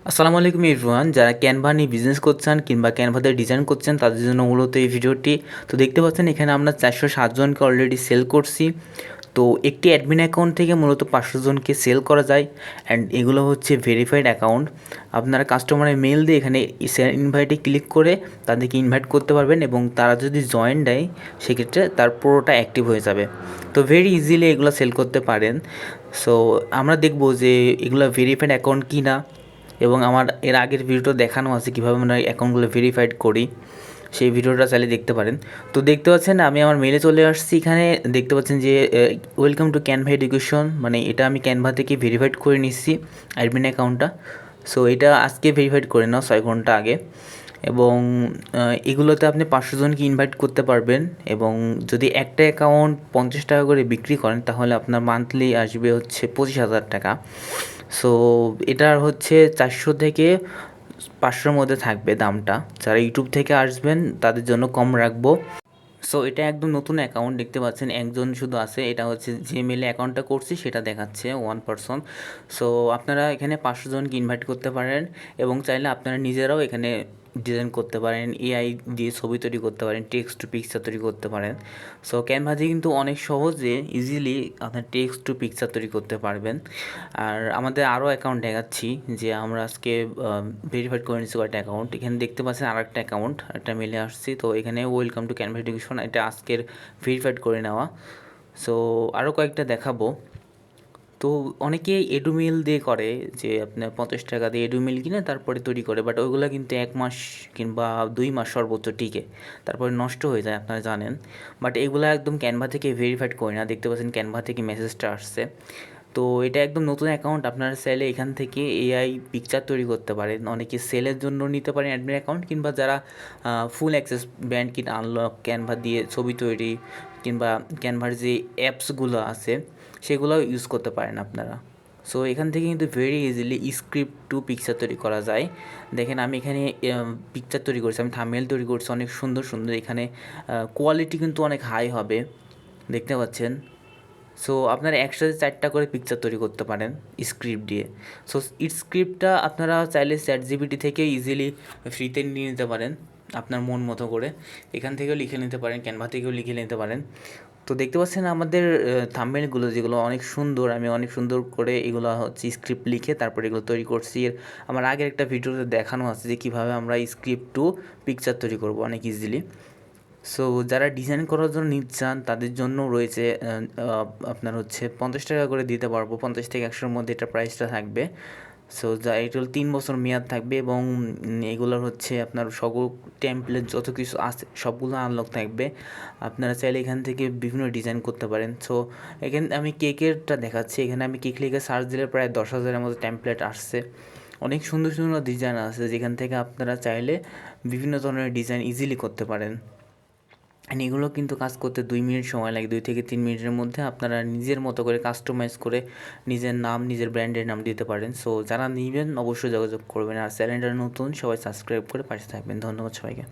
আসসালামু আলাইকুম এভরিওয়ান, যারা ক্যানভা নিয়ে বিজনেস করছেন কিংবা ক্যানভাতে ডিজাইন করছেন তাদের জন্য মূলত এই ভিডিওটি। তো দেখতে পাচ্ছেন এখানে আমরা 407 জনকে অলরেডি সেল করছি। তো একটি অ্যাডমিন অ্যাকাউন্ট থেকে মূলত 500 জনকে সেল করা যায়। অ্যান্ড এগুলো হচ্ছে ভেরিফাইড অ্যাকাউন্ট। আপনারা কাস্টমারের মেল দিয়ে এখানে ইনভাইটে ক্লিক করে তাদেরকে ইনভাইট করতে পারবেন এবং তারা যদি জয়েন দেয় সেক্ষেত্রে তার পুরোটা অ্যাক্টিভ হয়ে যাবে। তো ভেরি ইজিলি এগুলো সেল করতে পারেন। সো আমরা দেখব যে এগুলো ভেরিফাইড অ্যাকাউন্ট কি না, এবং আমার এর আগের ভিডিওটা দেখানো আছে কীভাবে আমরা অ্যাকাউন্টগুলো ভেরিফাইড করি, সেই ভিডিওটা চাইলে দেখতে পারেন। তো দেখতে পাচ্ছেন আমি আমার মেলে চলে আসছি। এখানে দেখতে পাচ্ছেন যে ওয়েলকাম টু ক্যানভা এডুকেশন, মানে এটা আমি ক্যানভা থেকে ভেরিফাইড করে নিচ্ছি অ্যাডমিন অ্যাকাউন্টটা। সো এটা আজকে ভেরিফাইড করে নাও 6 ঘন্টা আগে। এবং এগুলোতে আপনি 500 জনকে ইনভাইট করতে পারবেন, এবং যদি একটা অ্যাকাউন্ট 50 টাকা করে বিক্রি করেন তাহলে আপনার মান্থলি আসবে হচ্ছে 25,000 টাকা। সো এটার হচ্ছে 400 থেকে 500-র মধ্যে থাকবে দামটা। যারা ইউটিউব থেকে আসবেন তাদের জন্য কম রাখবো। সো এটা একদম নতুন অ্যাকাউন্ট, দেখতে পাচ্ছেন একজন শুধু আছে, এটা হচ্ছে যে মেলে অ্যাকাউন্টটা করছি সেটা দেখাচ্ছে 1 পারসন। সো আপনারা এখানে 500 জনকে ইনভাইট করতে পারেন এবং চাইলে আপনারা নিজেরাও এখানে ডিজাইন করতে পারেন, এআই দিয়ে ছবি তৈরি করতে পারেন, টেক্সট টু পিকচার তৈরি করতে পারেন। সো ক্যানভাতে কিন্তু অনেক সহজে ইজিলি আপনার টেক্সট টু পিকচার তৈরি করতে পারবেন। আর আমাদের আরও অ্যাকাউন্ট দেখাচ্ছি যে আমরা আজকে ভেরিফাইড করে নিচ্ছি কয়েকটা অ্যাকাউন্ট। এখানে দেখতে পাচ্ছেন আর একটা অ্যাকাউন্ট, একটা মেলে আসছি। তো এখানে ওয়েলকাম টু ক্যানভা এডুকেশন, এটা আজকের ভেরিফাইড করে নেওয়া। সো আরও কয়েকটা দেখাবো। তো অনেকে এডুমিল দিয়ে করে যে আপনার 50 টাকা দিয়ে এডুমিল কিনে তারপরে তৈরি করে, বাট ওইগুলো কিন্তু 1 মাস কিংবা 2 মাস সর্বোচ্চ টিকে, তারপরে নষ্ট হয়ে যায়, আপনারা জানেন। বাট এগুলো একদম ক্যানভা থেকে ভেরিফাইড করে না। দেখতে পাচ্ছেন ক্যানভা থেকে মেসেজটা আসছে। তো এটা একদম নতুন অ্যাকাউন্ট, আপনারা চাইলে এখান থেকে এআই পিকচার তৈরি করতে পারেন। অনেকে সেলের জন্য নিতে পারেন অ্যাডমিন অ্যাকাউন্ট, কিংবা যারা ফুল access brand kit unlock Canva দিয়ে ছবি তৈরি কিংবা ক্যানভার যে অ্যাপসগুলো আছে সেগুলোও ইউজ করতে পারেন আপনারা। সো এখান থেকে কিন্তু very easily script to picture তৈরি করা যায়। দেখেন আমি এখানে পিকচার তৈরি করছি, আমি থাম্বনেল তৈরি করছি অনেক সুন্দর সুন্দর। এখানে কোয়ালিটি কিন্তু অনেক হাই হবে, দেখতে পাচ্ছেন। সো আপনারা একসাথে 4টা করে পিকচার তৈরি করতে পারেন স্ক্রিপ্ট দিয়ে। সো স্ক্রিপ্টটা আপনারা চাইলে ChatGPT থেকে ইজিলি ফ্রিতে নিয়ে নিতে পারেন আপনার মন মতো করে। এখান থেকেও লিখে নিতে পারেন, ক্যানভা থেকেও লিখে নিতে পারেন। তো দেখতে পাচ্ছেন আমাদের থাম্বনেলগুলো যেগুলো অনেক সুন্দর, আমি অনেক সুন্দর করে এগুলো হচ্ছে স্ক্রিপ্ট লিখে তারপরে এগুলো তৈরি করছি। আমার আগের একটা ভিডিওতে দেখানো আছে যে কীভাবে আমরা স্ক্রিপ্ট টু পিকচার তৈরি করব অনেক ইজিলি। সো যারা ডিজাইন করার জন্য নিতে চান তাদের জন্য রয়েছে আপনার হচ্ছে 50 টাকা করে দিতে পারবো, 50 থেকে 100-র মধ্যে এটা প্রাইসটা থাকবে। সো এটা 3 বছর মেয়াদ থাকবে, এবং এগুলোর হচ্ছে আপনার সকল টেমপ্লেট যত কিছু আছে সবগুলো আনলক থাকবে। আপনারা চাইলে এখান থেকে বিভিন্ন ডিজাইন করতে পারেন। সো এখানে আমি কেকেরটা দেখাচ্ছি। এখানে আমি কেক লিখে সার্চ দিলে প্রায় 10,000-এর মতো টেমপ্লেট আসছে। অনেক সুন্দর সুন্দর ডিজাইন আছে যেখান থেকে আপনারা চাইলে বিভিন্ন ধরনের ডিজাইন ইজিলি করতে পারেন। এগুলো কিন্তু কাজ করতে 2 মিনিট সময় লাগে, 2 থেকে 3 মিনিটের মধ্যে আপনারা নিজের মতো করে কাস্টমাইজ করে নিজের নাম, নিজের ব্র্যান্ডের নাম দিতে পারেন। সো যারা নেবেন অবশ্যই যোগাযোগ করবেন। আর চ্যানেলটা নতুন, সবাই সাবস্ক্রাইব করে পাশে থাকবেন। ধন্যবাদ সবাইকে।